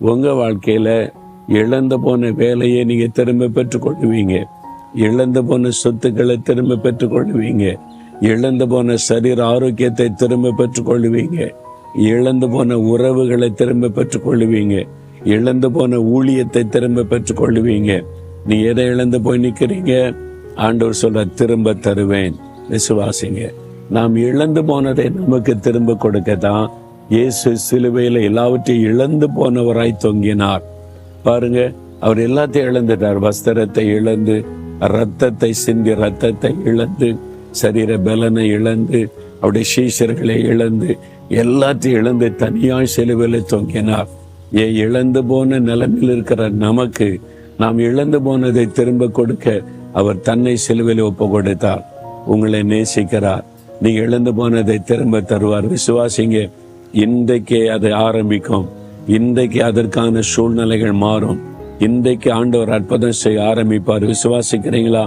உங்க வாழ்க்கையில இழந்து போன வேலையை நீங்க திரும்ப பெற்றுக்கொள்ளுவீங்க. இழந்து போன சொத்துக்களை திரும்ப பெற்றுக்கொள்ளுவீங்க. இழந்து போன சரீர ஆரோக்கியத்தை திரும்ப பெற்றுக்கொள்ளுவீங்க. இழந்து போன உறவுகளை திரும்ப பெற்றுக்கொள்ளுவீங்க. இழந்து போன ஊழியத்தை திரும்ப பெற்றுக்கொள்ளுவீங்க. நீ எதை இழந்து போய் நிக்கிறீங்க? ஆண்டவர் சொல்ற, திரும்ப தருவேன், விசுவாசிங்க. நாம் இழந்து போனதை நமக்கு திரும்ப கொடுக்கத்தான் இயேசு சிலுவையில எல்லாவற்றையும் இழந்து போனவராய் தொங்கினார். பாருங்க, அவர் எல்லாத்தையும் இழந்துட்டார். வஸ்திரத்தை இழந்து, ரத்தத்தை சிந்தி ரத்தத்தை இழந்து, சரீர பலனை இழந்து, அவருடைய சீஷர்களை இழந்து, எல்லாத்தையும் இழந்து தனியாய் சிலுவையில தொங்கினார். இழந்து போன நிலைமையில் இருக்கிற நமக்கு நாம் இழந்து போனதை திரும்ப கொடுக்க அவர் தன்னை சிலுவையில் ஒப்பு கொடுத்தார். உங்களை நேசிக்கிறார். நீங்க இழந்து போனதை திரும்ப தருவார். விசுவாசிங்க. இன்றைக்கே அதை ஆரம்பிக்கும். இன்றைக்கு அதற்கான சூழ்நிலைகள் மாறும். இன்றைக்கு ஆண்டவர் அற்புதம் செய்ய ஆரம்பிப்பார். விசுவாசிக்கிறீங்களா?